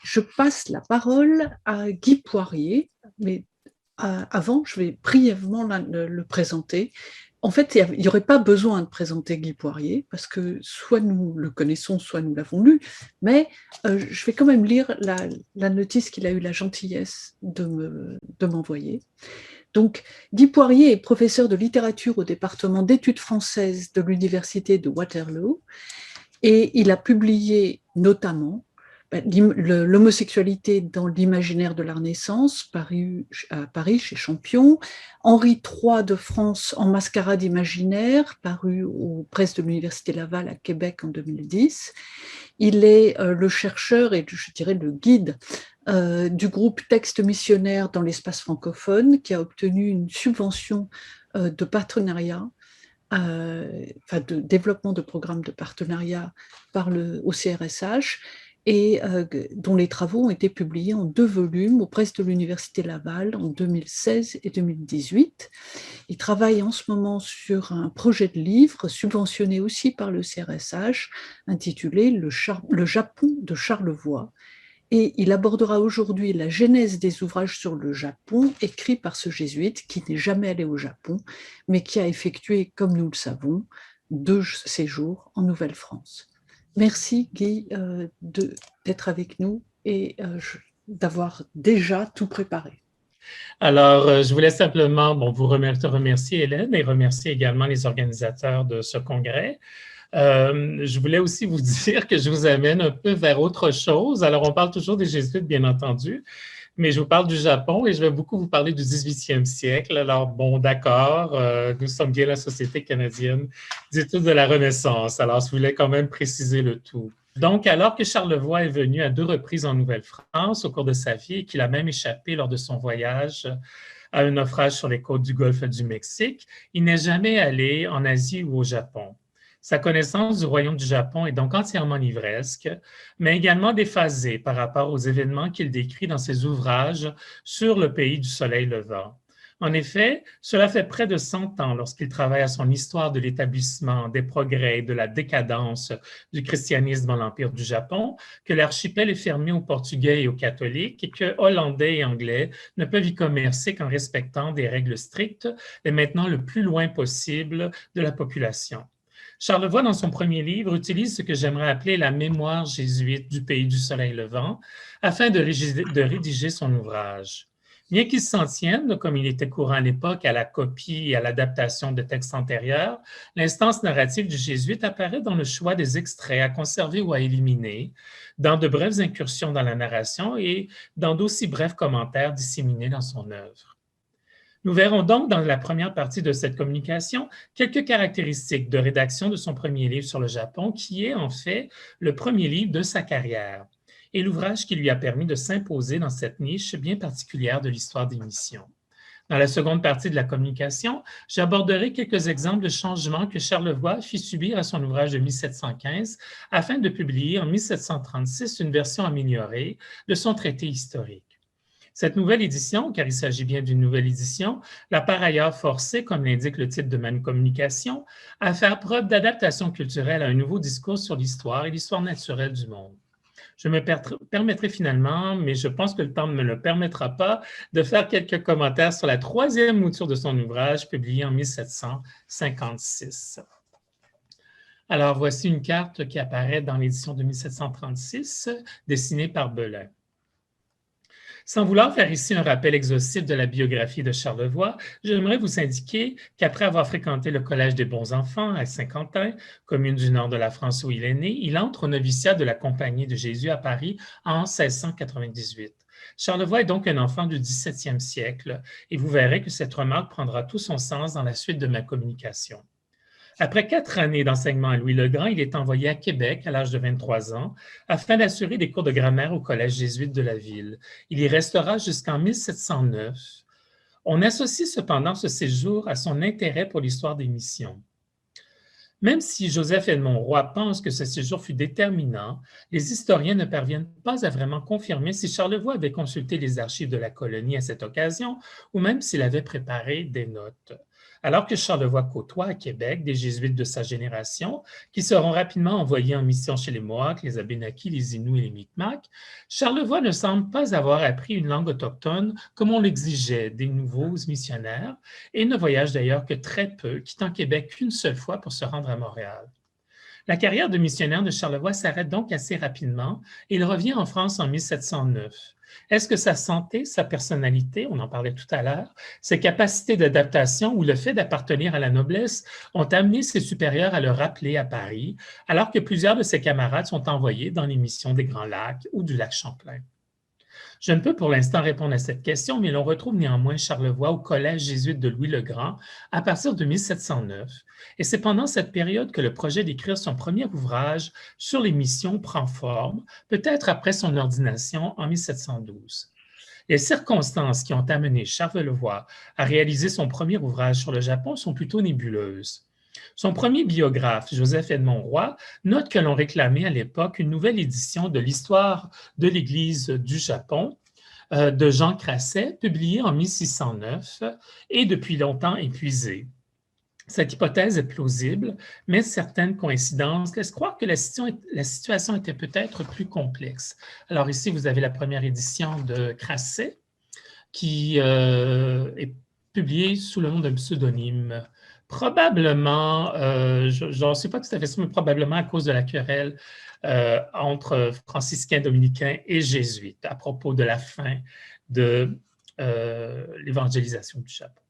je passe la parole à Guy Poirier, mais avant, je vais brièvement le présenter. En fait, il n'y aurait pas besoin de présenter Guy Poirier, parce que soit nous le connaissons, soit nous l'avons lu, mais je vais quand même lire la notice qu'il a eu la gentillesse de m'envoyer. Donc, Guy Poirier est professeur de littérature au département d'études françaises de l'université de Waterloo, et il a publié notamment l'homosexualité dans l'imaginaire de la Renaissance, paru à Paris chez Champion, Henri III de France en mascarade imaginaire, paru aux presses de l'Université Laval à Québec en 2010. Il est le chercheur et je dirais le guide du groupe Texte missionnaire dans l'espace francophone, qui a obtenu une subvention de partenariat, de développement de programmes de partenariat au CRSH, et dont les travaux ont été publiés en 2 volumes aux presses de l'Université Laval en 2016 et 2018. Il travaille en ce moment sur un projet de livre subventionné aussi par le CRSH intitulé Le Japon de Charlevoix. Et il abordera aujourd'hui la genèse des ouvrages sur le Japon écrits par ce jésuite qui n'est jamais allé au Japon, mais qui a effectué, comme nous le savons, 2 séjours en Nouvelle-France. Merci Guy d'être avec nous et d'avoir déjà tout préparé. Alors, je voulais simplement vous remercier, Hélène, et remercier également les organisateurs de ce congrès. Je voulais aussi vous dire que je vous amène un peu vers autre chose. Alors, on parle toujours des jésuites, bien entendu, mais je vous parle du Japon et je vais beaucoup vous parler du 18e siècle. Alors, bon, d'accord, nous sommes bien la Société canadienne d'études de la Renaissance. Alors, je voulais quand même préciser le tout. Donc, alors que Charlevoix est venu à 2 reprises en Nouvelle-France au cours de sa vie et qu'il a même échappé lors de son voyage à un naufrage sur les côtes du golfe du Mexique, il n'est jamais allé en Asie ou au Japon. Sa connaissance du royaume du Japon est donc entièrement livresque, mais également déphasée par rapport aux événements qu'il décrit dans ses ouvrages sur le pays du soleil levant. En effet, cela fait près de 100 ans lorsqu'il travaille à son histoire de l'établissement, des progrès et de la décadence du christianisme dans l'Empire du Japon, que l'archipel est fermé aux Portugais et aux catholiques et que Hollandais et Anglais ne peuvent y commercer qu'en respectant des règles strictes et maintenant le plus loin possible de la population. Charlevoix, dans son premier livre, utilise ce que j'aimerais appeler la mémoire jésuite du pays du soleil levant afin de rédiger son ouvrage. Bien qu'il s'en tienne, comme il était courant à l'époque, à la copie et à l'adaptation de textes antérieurs, l'instance narrative du jésuite apparaît dans le choix des extraits à conserver ou à éliminer, dans de brèves incursions dans la narration et dans d'aussi brefs commentaires disséminés dans son œuvre. Nous verrons donc dans la première partie de cette communication quelques caractéristiques de rédaction de son premier livre sur le Japon, qui est en fait le premier livre de sa carrière et l'ouvrage qui lui a permis de s'imposer dans cette niche bien particulière de l'histoire des missions. Dans la seconde partie de la communication, j'aborderai quelques exemples de changements que Charlevoix fit subir à son ouvrage de 1715 afin de publier en 1736 une version améliorée de son traité historique. Cette nouvelle édition, car il s'agit bien d'une nouvelle édition, l'a par ailleurs forcé, comme l'indique le titre de ma communication, à faire preuve d'adaptation culturelle à un nouveau discours sur l'histoire et l'histoire naturelle du monde. Je me permettrai finalement, mais je pense que le temps ne me le permettra pas, de faire quelques commentaires sur la 3e mouture de son ouvrage, publié en 1756. Alors, voici une carte qui apparaît dans l'édition de 1736, dessinée par Belin. Sans vouloir faire ici un rappel exhaustif de la biographie de Charlevoix, j'aimerais vous indiquer qu'après avoir fréquenté le Collège des Bons Enfants à Saint-Quentin, commune du nord de la France où il est né, il entre au noviciat de la Compagnie de Jésus à Paris en 1698. Charlevoix est donc un enfant du 17e siècle et vous verrez que cette remarque prendra tout son sens dans la suite de ma communication. Après 4 années d'enseignement à Louis-le-Grand, il est envoyé à Québec à l'âge de 23 ans afin d'assurer des cours de grammaire au collège jésuite de la ville. Il y restera jusqu'en 1709. On associe cependant ce séjour à son intérêt pour l'histoire des missions. Même si Joseph Edmond Roy pense que ce séjour fut déterminant, les historiens ne parviennent pas à vraiment confirmer si Charlevoix avait consulté les archives de la colonie à cette occasion ou même s'il avait préparé des notes. alors que Charlevoix côtoie à Québec des jésuites de sa génération qui seront rapidement envoyés en mission chez les Mohawks, les Abénaquis, les Inuits et les Micmacs, Charlevoix ne semble pas avoir appris une langue autochtone comme on l'exigeait des nouveaux missionnaires et ne voyage d'ailleurs que très peu, quittant Québec qu'une seule fois pour se rendre à Montréal. La carrière de missionnaire de Charlevoix s'arrête donc assez rapidement et il revient en France en 1709. Est-ce que sa santé, sa personnalité, on en parlait tout à l'heure, ses capacités d'adaptation ou le fait d'appartenir à la noblesse ont amené ses supérieurs à le rappeler à Paris, alors que plusieurs de ses camarades sont envoyés dans les missions des Grands Lacs ou du lac Champlain? Je ne peux pour l'instant répondre à cette question, mais l'on retrouve néanmoins Charlevoix au collège jésuite de Louis le Grand à partir de 1709. Et c'est pendant cette période que le projet d'écrire son premier ouvrage sur les missions prend forme, peut-être après son ordination en 1712. Les circonstances qui ont amené Charlevoix à réaliser son premier ouvrage sur le Japon sont plutôt nébuleuses. Son premier biographe, Joseph Edmond Roy, note que l'on réclamait à l'époque une nouvelle édition de l'histoire de l'Église du Japon de Jean Crasset, publiée en 1609 et depuis longtemps épuisée. Cette hypothèse est plausible, mais certaines coïncidences laissent croire que la situation était peut-être plus complexe. Alors ici, vous avez la première édition de Crasset qui est publiée sous le nom d'un pseudonyme. Probablement, je n'en suis pas tout à fait sûr, mais probablement à cause de la querelle entre franciscains, dominicains et jésuites à propos de la fin de l'évangélisation du Japon.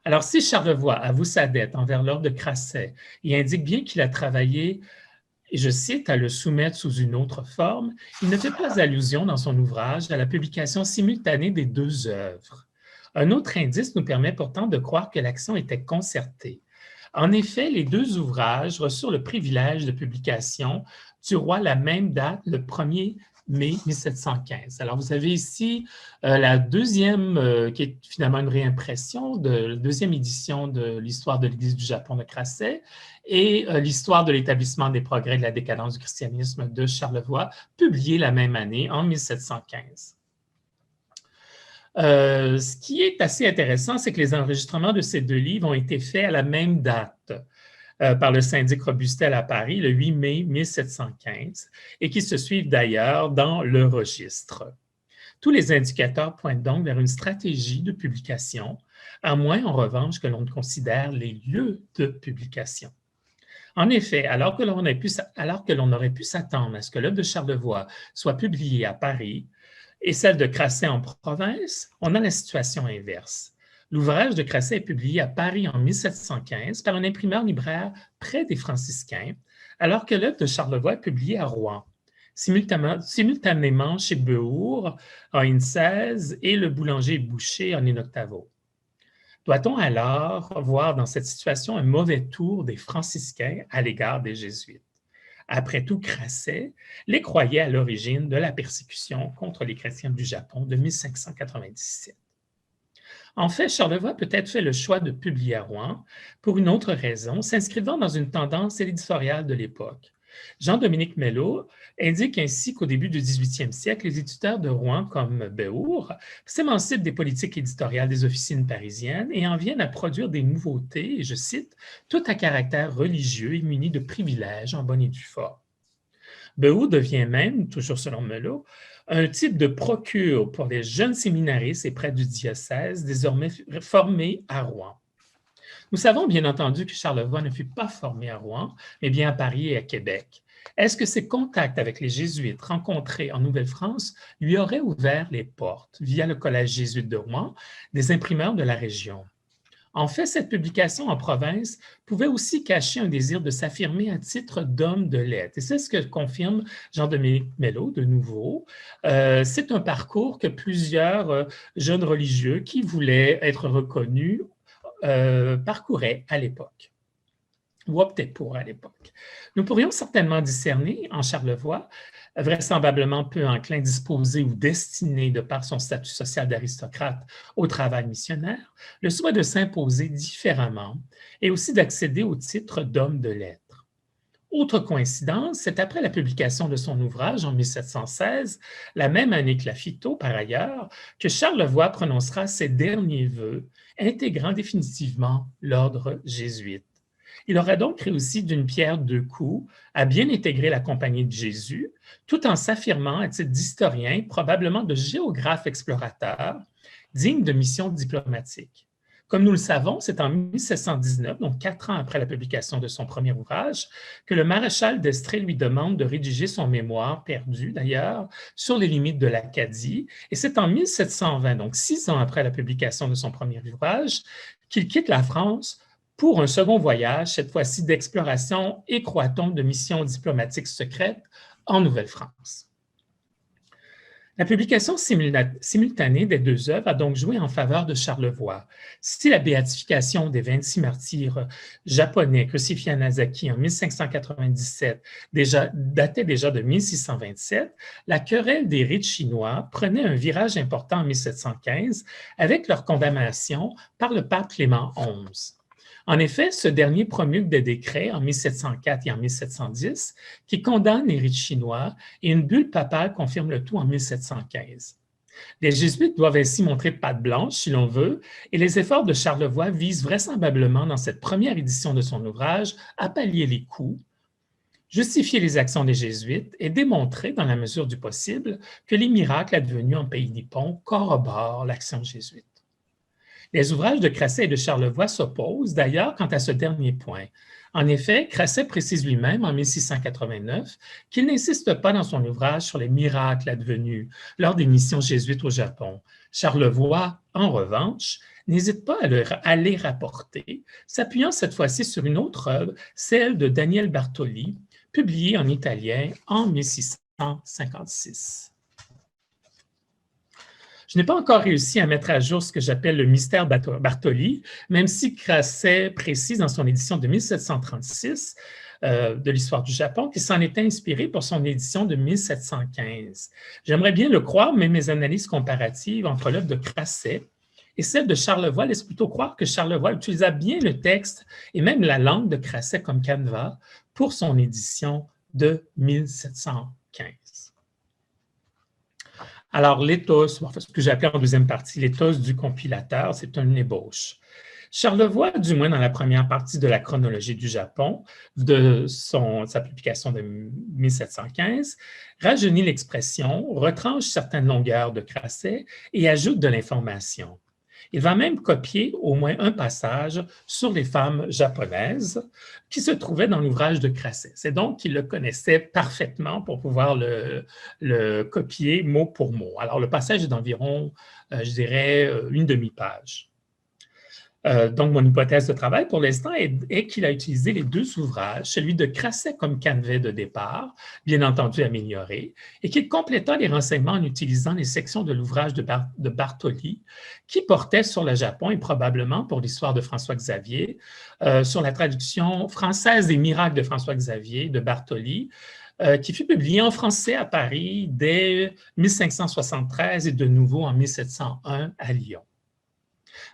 Alors, si Charlevoix avoue sa dette envers l'ordre de Crasset et indique bien qu'il a travaillé, et je cite, à le soumettre sous une autre forme, il ne fait pas allusion dans son ouvrage à la publication simultanée des deux œuvres. Un autre indice nous permet pourtant de croire que l'action était concertée. En effet, les deux ouvrages reçurent le privilège de publication du roi la même date, le 1er mai 1715. Alors, vous avez ici la deuxième, qui est finalement une réimpression de la deuxième édition de l'histoire de l'Église du Japon de Crasset et l'histoire de l'établissement des progrès de la décadence du christianisme de Charlevoix, publiée la même année, en 1715. Ce qui est assez intéressant, c'est que les enregistrements de ces deux livres ont été faits à la même date par le syndic Robustel à Paris, le 8 mai 1715, et qui se suivent d'ailleurs dans le registre. Tous les indicateurs pointent donc vers une stratégie de publication, à moins en revanche que l'on ne considère les lieux de publication. En effet, alors que l'on aurait pu s'attendre à ce que l'œuvre de Charlevoix soit publiée à Paris, et celle de Crasset en province, on a la situation inverse. L'ouvrage de Crasset est publié à Paris en 1715 par un imprimeur libraire près des franciscains, alors que l'œuvre de Charlevoix est publiée à Rouen, simultanément chez Beuour en In16 et le boulanger Boucher en In-octavo. Doit-on alors voir dans cette situation un mauvais tour des franciscains à l'égard des jésuites? Après tout, Crasset les croyait à l'origine de la persécution contre les chrétiens du Japon de 1597. En fait, Charlevoix a peut-être fait le choix de publier à Rouen pour une autre raison, s'inscrivant dans une tendance éditoriale de l'époque. Jean-Dominique Mello indique ainsi qu'au début du 18e siècle, les éditeurs de Rouen comme Beuour s'émancipent des politiques éditoriales des officines parisiennes et en viennent à produire des nouveautés, et je cite, « tout à caractère religieux et munis de privilèges en bonne et due forme ». Beuour devient même, toujours selon Mello, un type de procure pour les jeunes séminaristes et prêtres du diocèse désormais formés à Rouen. Nous savons bien entendu que Charlevoix ne fut pas formé à Rouen, mais bien à Paris et à Québec. Est-ce que ses contacts avec les jésuites rencontrés en Nouvelle-France lui auraient ouvert les portes, via le collège jésuite de Rouen, des imprimeurs de la région? En fait, cette publication en province pouvait aussi cacher un désir de s'affirmer à titre d'homme de lettres. Et c'est ce que confirme Jean-Dominique Mello, de nouveau. C'est un parcours que plusieurs jeunes religieux qui voulaient être reconnus parcouraient à l'époque, ou optaient pour à l'époque. Nous pourrions certainement discerner en Charlevoix, vraisemblablement peu enclin, disposé ou destiné, de par son statut social d'aristocrate, au travail missionnaire, le souhait de s'imposer différemment et aussi d'accéder au titre d'homme de lettres. Autre coïncidence, c'est après la publication de son ouvrage en 1716, la même année que Lafitau par ailleurs, que Charlevoix prononcera ses derniers vœux, intégrant définitivement l'ordre jésuite. Il aura donc réussi d'une pierre deux coups à bien intégrer la Compagnie de Jésus, tout en s'affirmant à titre d'historien, probablement de géographe explorateur, digne de mission diplomatique. Comme nous le savons, c'est en 1719, donc 4 ans après la publication de son premier ouvrage, que le maréchal d'Estrée lui demande de rédiger son mémoire, perdu d'ailleurs, sur les limites de l'Acadie. Et c'est en 1720, donc 6 ans après la publication de son premier ouvrage, qu'il quitte la France pour un second voyage, cette fois-ci d'exploration et, croit-on, de mission diplomatique secrète en Nouvelle-France. La publication simultanée des deux œuvres a donc joué en faveur de Charlevoix. Si la béatification des 26 martyrs japonais crucifiés à Nagasaki en 1597 datait déjà de 1627, la querelle des rites chinois prenait un virage important en 1715 avec leur condamnation par le pape Clément XI. En effet, ce dernier promulgue des décrets en 1704 et en 1710 qui condamnent les rites chinois et une bulle papale confirme le tout en 1715. Les jésuites doivent ainsi montrer patte blanche, si l'on veut, et les efforts de Charlevoix visent vraisemblablement dans cette première édition de son ouvrage à pallier les coûts, justifier les actions des jésuites et démontrer, dans la mesure du possible, que les miracles advenus en pays nippon corroborent l'action jésuite. Les ouvrages de Crasset et de Charlevoix s'opposent d'ailleurs quant à ce dernier point. En effet, Crasset précise lui-même en 1689 qu'il n'insiste pas dans son ouvrage sur les miracles advenus lors des missions jésuites au Japon. Charlevoix, en revanche, n'hésite pas à les rapporter, s'appuyant cette fois-ci sur une autre œuvre, celle de Daniel Bartoli, publiée en italien en 1656. Je n'ai pas encore réussi à mettre à jour ce que j'appelle le mystère Bartoli, même si Crasset précise dans son édition de 1736 de l'histoire du Japon qu'il s'en était inspiré pour son édition de 1715. J'aimerais bien le croire, mais mes analyses comparatives entre l'œuvre de Crasset et celle de Charlevoix laissent plutôt croire que Charlevoix utilisa bien le texte et même la langue de Crasset comme canevas pour son édition de 1715. Alors, l'éthos, ce que j'ai appelé en deuxième partie l'éthos du compilateur, c'est une ébauche. Charlevoix, du moins dans la première partie de la chronologie du Japon, de sa publication de 1715, rajeunit l'expression, retranche certaines longueurs de Crasset et ajoute de l'information. Il va même copier au moins un passage sur les femmes japonaises qui se trouvait dans l'ouvrage de Crasset. C'est donc qu'il le connaissait parfaitement pour pouvoir le copier mot pour mot. Alors, le passage est d'environ, je dirais, une demi-page. Donc, mon hypothèse de travail pour l'instant est qu'il a utilisé les deux ouvrages, celui de Crasset comme canevas de départ, bien entendu amélioré, et qu'il compléta les renseignements en utilisant les sections de l'ouvrage de Bartoli qui portait sur le Japon et probablement pour l'histoire de François-Xavier, sur la traduction française des miracles de François-Xavier de Bartoli, qui fut publié en français à Paris dès 1573 et de nouveau en 1701 à Lyon.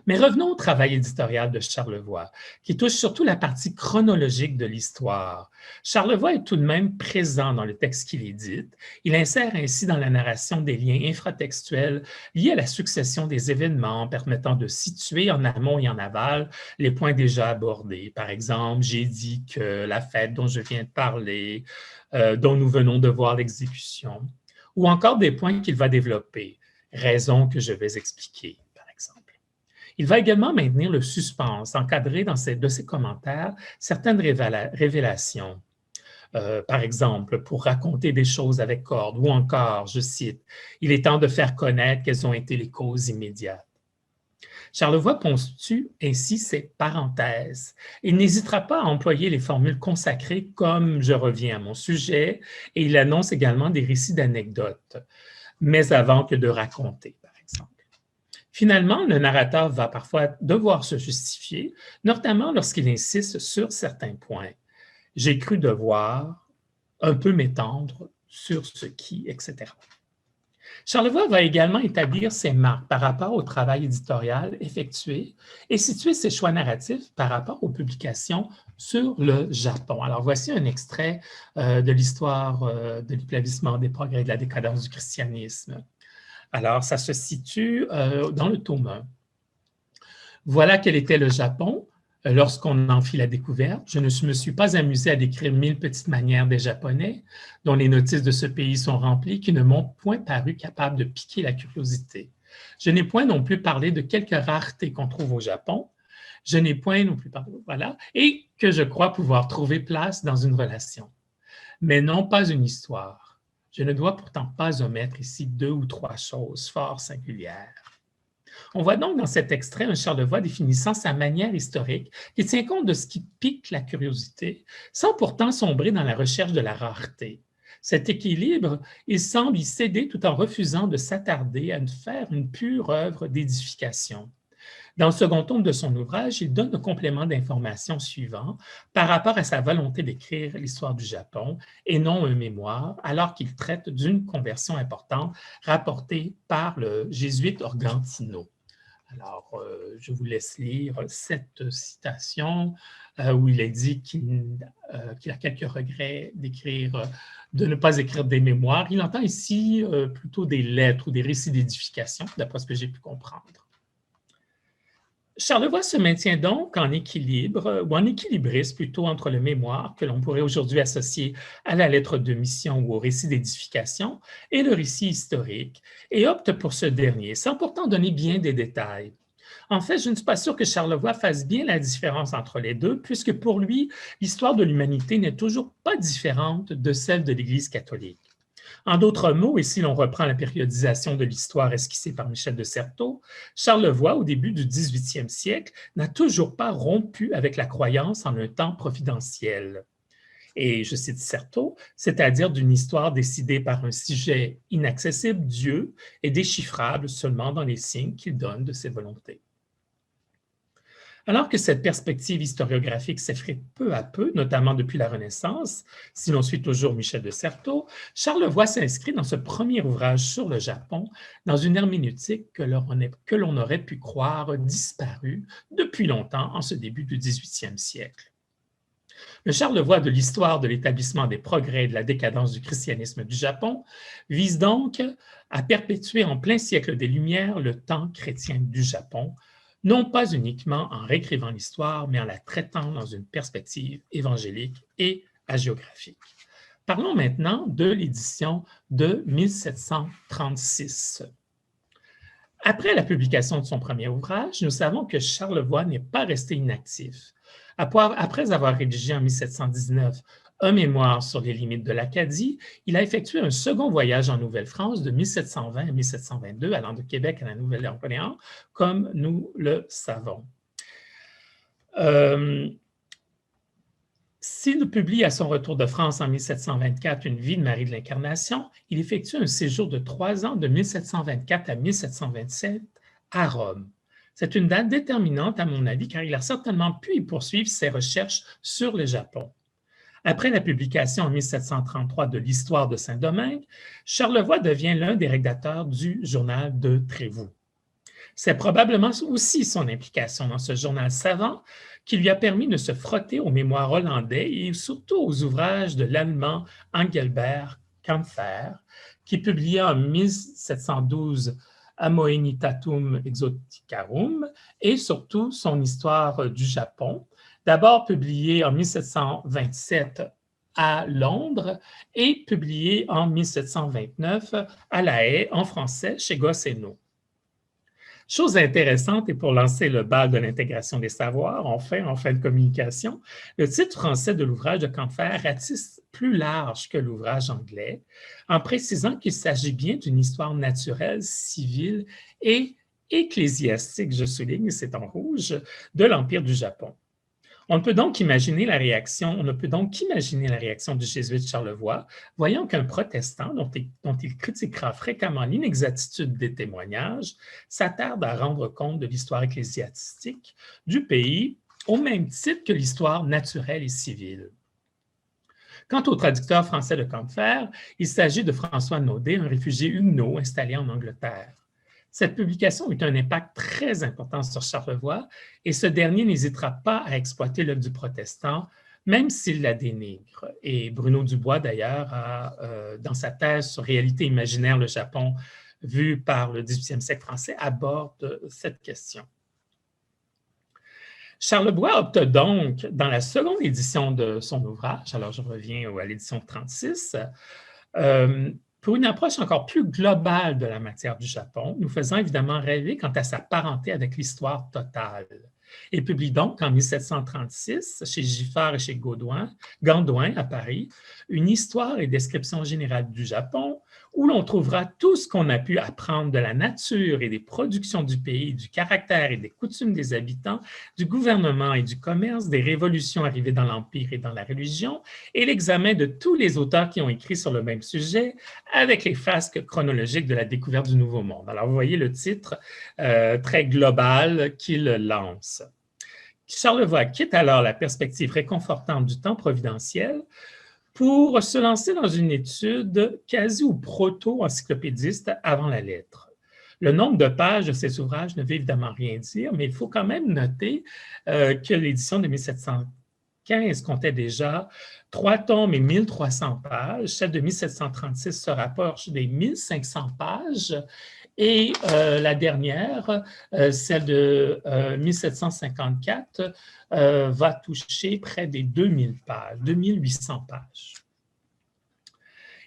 Mais revenons au travail éditorial de Charlevoix, qui touche surtout la partie chronologique de l'histoire. Charlevoix est tout de même présent dans le texte qu'il édite. Il insère ainsi dans la narration des liens infratextuels liés à la succession des événements, permettant de situer en amont et en aval les points déjà abordés. Par exemple, j'ai dit que la fête dont je viens de parler, dont nous venons de voir l'exécution, ou encore des points qu'il va développer, raison que je vais expliquer. Il va également maintenir le suspense, encadré de ses commentaires certaines révélations. Par exemple, pour raconter des choses avec corde, ou encore, je cite, « Il est temps de faire connaître quelles ont été les causes immédiates. » Charlevoix ponctue ainsi ses parenthèses. Il n'hésitera pas à employer les formules consacrées comme « je reviens à mon sujet » et il annonce également des récits d'anecdotes, mais avant que de raconter. Finalement, le narrateur va parfois devoir se justifier, notamment lorsqu'il insiste sur certains points. J'ai cru devoir un peu m'étendre sur ce qui, etc. Charlevoix va également établir ses marques par rapport au travail éditorial effectué et situer ses choix narratifs par rapport aux publications sur le Japon. Alors, voici un extrait de l'histoire de l'établissement des progrès et de la décadence du christianisme. Alors, ça se situe dans le tome 1. Voilà quel était le Japon lorsqu'on en fit la découverte. Je ne me suis pas amusé à décrire 1000 petites manières des Japonais, dont les notices de ce pays sont remplies, qui ne m'ont point paru capables de piquer la curiosité. Je n'ai point non plus parlé de quelques raretés qu'on trouve au Japon. Je n'ai point non plus parlé, voilà, et que je crois pouvoir trouver place dans une relation. Mais non pas une histoire. Je ne dois pourtant pas omettre ici 2 ou 3 choses fort singulières. On voit donc dans cet extrait un Charlevoix définissant sa manière historique qui tient compte de ce qui pique la curiosité, sans pourtant sombrer dans la recherche de la rareté. Cet équilibre, il semble y céder tout en refusant de s'attarder à faire une pure œuvre d'édification. Dans le second tome de son ouvrage, il donne le complément d'information suivant par rapport à sa volonté d'écrire l'histoire du Japon et non un mémoire, alors qu'il traite d'une conversion importante rapportée par le jésuite Organtino. Alors, je vous laisse lire cette citation où il dit qu'il a quelques regrets de ne pas écrire des mémoires. Il entend ici plutôt des lettres ou des récits d'édification, d'après ce que j'ai pu comprendre. Charlevoix se maintient donc en équilibre, ou en équilibriste plutôt, entre le mémoire, que l'on pourrait aujourd'hui associer à la lettre de mission ou au récit d'édification, et le récit historique, et opte pour ce dernier, sans pourtant donner bien des détails. En fait, je ne suis pas sûr que Charlevoix fasse bien la différence entre les deux, puisque pour lui, l'histoire de l'humanité n'est toujours pas différente de celle de l'Église catholique. En d'autres mots, et si l'on reprend la périodisation de l'histoire esquissée par Michel de Certeau, Charlevoix, au début du 18e siècle, n'a toujours pas rompu avec la croyance en un temps providentiel. Et je cite Certeau, c'est-à-dire d'une histoire décidée par un sujet inaccessible, Dieu, et déchiffrable seulement dans les signes qu'il donne de ses volontés. Alors que cette perspective historiographique s'effrite peu à peu, notamment depuis la Renaissance, si l'on suit toujours Michel de Certeau, Charlevoix s'inscrit dans ce premier ouvrage sur le Japon dans une herméneutique que l'on aurait pu croire disparue depuis longtemps en ce début du 18e siècle. Le Charlevoix de l'histoire de l'établissement des progrès et de la décadence du christianisme du Japon vise donc à perpétuer en plein siècle des Lumières le temps chrétien du Japon, non pas uniquement en réécrivant l'histoire, mais en la traitant dans une perspective évangélique et hagiographique. Parlons maintenant de l'édition de 1736. Après la publication de son premier ouvrage, nous savons que Charlevoix n'est pas resté inactif. Après avoir rédigé en 1719 un mémoire sur les limites de l'Acadie, il a effectué un second voyage en Nouvelle-France de 1720 à 1722, allant de Québec à la Nouvelle-Orléans, comme nous le savons. S'il publie à son retour de France en 1724 une vie de Marie de l'Incarnation, il effectue un séjour de 3 ans de 1724 à 1727 à Rome. C'est une date déterminante à mon avis, car il a certainement pu y poursuivre ses recherches sur le Japon. Après la publication en 1733 de l'Histoire de Saint-Domingue, Charlevoix devient l'un des rédacteurs du journal de Trévoux. C'est probablement aussi son implication dans ce journal savant qui lui a permis de se frotter aux mémoires hollandais et surtout aux ouvrages de l'allemand Engelbert Kampfer, qui publia en 1712 Amoenitatum Exoticarum et surtout son Histoire du Japon, d'abord publié en 1727 à Londres et publié en 1729 à La Haye en français chez Gosséno. Chose intéressante, et pour lancer le bal de l'intégration des savoirs, en fin de communication, le titre français de l'ouvrage de Kampfer ratisse plus large que l'ouvrage anglais, en précisant qu'il s'agit bien d'une histoire naturelle, civile et ecclésiastique, je souligne, c'est en rouge, de l'Empire du Japon. On ne peut donc qu'imaginer la réaction du jésuite Charlevoix, voyant qu'un protestant, dont il critiquera fréquemment l'inexactitude des témoignages, s'attarde à rendre compte de l'histoire ecclésiastique du pays au même titre que l'histoire naturelle et civile. Quant au traducteur français de Combeferre, il s'agit de François Naudet, un réfugié huguenot installé en Angleterre. Cette publication a eu un impact très important sur Charlevoix et ce dernier n'hésitera pas à exploiter l'œuvre du protestant, même s'il la dénigre. Et Bruno Dubois, d'ailleurs, dans sa thèse sur Réalité imaginaire, le Japon vu par le 18e siècle français, aborde cette question. Charlebois opte donc, dans la seconde édition de son ouvrage, alors je reviens à l'édition 36, pour une approche encore plus globale de la matière du Japon, nous faisant évidemment rêver quant à sa parenté avec l'histoire totale. Il publie donc en 1736, chez Giffard et chez Gandouin à Paris, une histoire et description générale du Japon, où l'on trouvera tout ce qu'on a pu apprendre de la nature et des productions du pays, du caractère et des coutumes des habitants, du gouvernement et du commerce, des révolutions arrivées dans l'Empire et dans la religion, et l'examen de tous les auteurs qui ont écrit sur le même sujet, avec les frasques chronologiques de la découverte du Nouveau Monde. Alors, vous voyez le titre très global qu'il lance. Charlevoix quitte alors la perspective réconfortante du temps providentiel pour se lancer dans une étude quasi ou proto-encyclopédiste avant la lettre. Le nombre de pages de ces ouvrages ne veut évidemment rien dire, mais il faut quand même noter que l'édition de 1715 comptait déjà 3 tomes et 1300 pages. Celle de 1736 se rapproche des 1500 pages. Et la dernière, celle de 1754, va toucher près des 2000 pages, 2800 pages.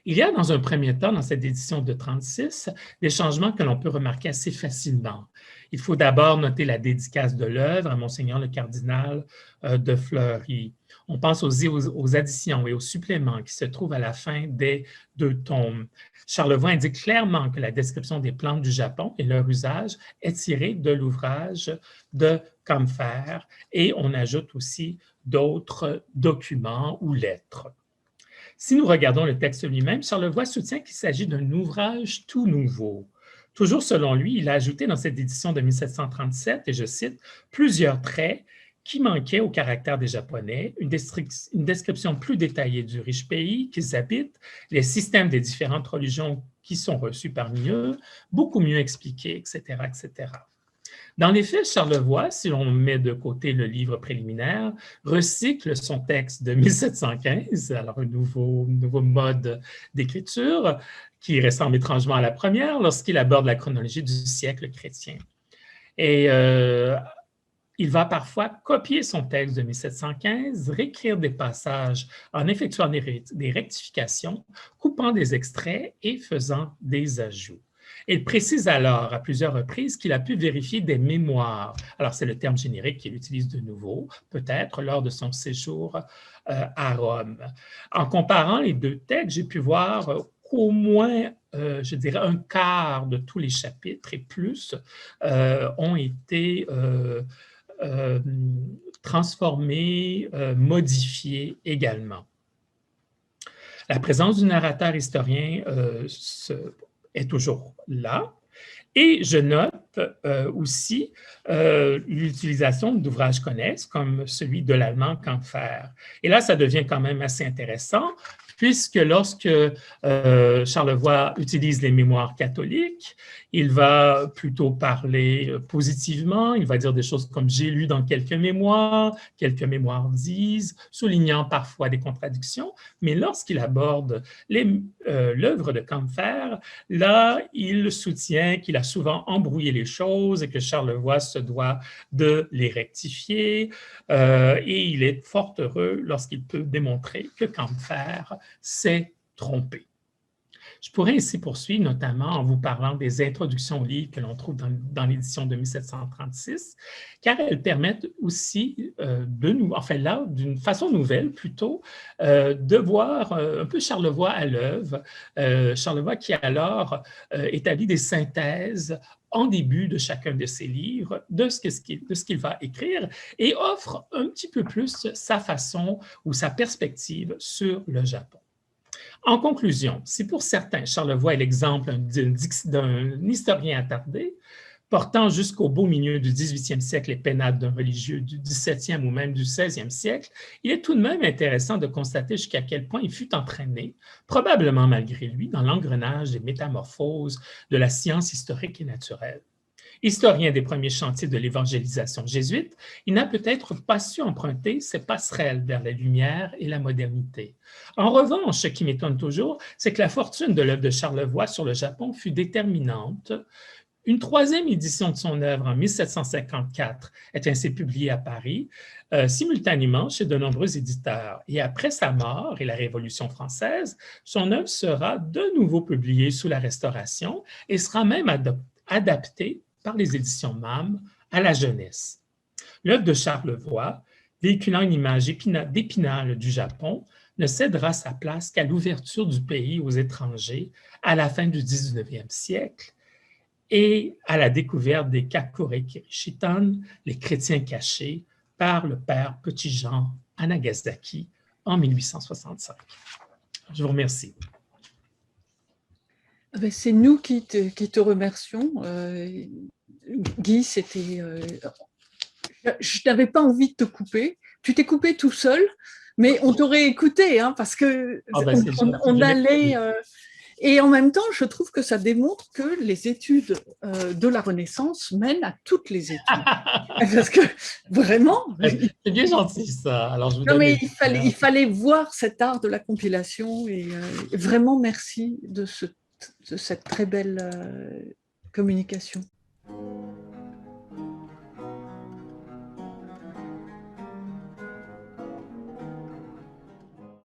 Il y a dans un premier temps, dans cette édition de 36, des changements que l'on peut remarquer assez facilement. Il faut d'abord noter la dédicace de l'œuvre à Monseigneur le cardinal de Fleury. On pense aux additions et aux suppléments qui se trouvent à la fin des 2 tomes. Charlevoix indique clairement que la description des plantes du Japon et leur usage est tirée de l'ouvrage de Combeferre et on ajoute aussi d'autres documents ou lettres. Si nous regardons le texte lui-même, Charlevoix soutient qu'il s'agit d'un ouvrage tout nouveau. Toujours selon lui, il a ajouté dans cette édition de 1737, et je cite, « plusieurs traits qui manquaient au caractère des Japonais, une description plus détaillée du riche pays qu'ils habitent, les systèmes des différentes religions qui sont reçus parmi eux, beaucoup mieux expliqués, etc., etc. » Dans les faits, Charlevoix, si l'on met de côté le livre préliminaire, recycle son texte de 1715, alors un nouveau mode d'écriture qui ressemble étrangement à la première lorsqu'il aborde la chronologie du siècle chrétien. Et il va parfois copier son texte de 1715, réécrire des passages en effectuant des rectifications, coupant des extraits et faisant des ajouts. Il précise alors à plusieurs reprises qu'il a pu vérifier des mémoires. Alors, c'est le terme générique qu'il utilise de nouveau, peut-être lors de son séjour à Rome. En comparant les 2 textes, j'ai pu voir qu'au moins, je dirais, un quart de tous les chapitres et plus ont été transformés, modifiés également. La présence du narrateur historien est toujours là. Et je note aussi l'utilisation d'ouvrages connexes comme celui de l'allemand Combeferre. Et là, ça devient quand même assez intéressant puisque lorsque Charlevoix utilise les mémoires catholiques, il va plutôt parler positivement, il va dire des choses comme « j'ai lu dans quelques mémoires disent », soulignant parfois des contradictions, mais lorsqu'il aborde l'œuvre de Combeferre, là, il soutient qu'il a souvent embrouillé les choses et que Charlevoix se doit de les rectifier, et il est fort heureux lorsqu'il peut démontrer que Combeferre s'est trompé. Je pourrais ici poursuivre, notamment en vous parlant des introductions au livre que l'on trouve dans l'édition de 1736, car elles permettent aussi d'une façon nouvelle plutôt, de voir un peu Charlevoix à l'œuvre. Charlevoix qui alors établit des synthèses en début de chacun de ses livres de ce qu'il va écrire et offre un petit peu plus sa façon ou sa perspective sur le Japon. En conclusion, si pour certains, Charlevoix est l'exemple d'un historien attardé, portant jusqu'au beau milieu du 18e siècle les pénates d'un religieux du 17e ou même du 16e siècle, il est tout de même intéressant de constater jusqu'à quel point il fut entraîné, probablement malgré lui, dans l'engrenage des métamorphoses de la science historique et naturelle. Historien des premiers chantiers de l'évangélisation jésuite, il n'a peut-être pas su emprunter ses passerelles vers la lumière et la modernité. En revanche, ce qui m'étonne toujours, c'est que la fortune de l'œuvre de Charlevoix sur le Japon fut déterminante. Une troisième édition de son œuvre en 1754 est ainsi publiée à Paris, simultanément chez de nombreux éditeurs. Et après sa mort et la Révolution française, son œuvre sera de nouveau publiée sous la Restauration et sera même adaptée par les éditions MAM à la jeunesse. L'œuvre de Charlevoix, véhiculant une image d'Épinal du Japon, ne cédera sa place qu'à l'ouverture du pays aux étrangers à la fin du 19e siècle et à la découverte des Kakure Kirishitan, les chrétiens cachés, par le père Petit-Jean à Nagasaki en 1865. Je vous remercie. C'est nous qui te remercions. Guy, je n'avais pas envie de te couper. Tu t'es coupé tout seul, mais on t'aurait écouté, hein, parce que on allait... et en même temps, je trouve que ça démontre que les études de la Renaissance mènent à toutes les études. Parce que vraiment... C'est bien gentil, ça. Alors, je vous non, mais il fallait voir cet art de la compilation. Et vraiment, merci de cette très belle communication.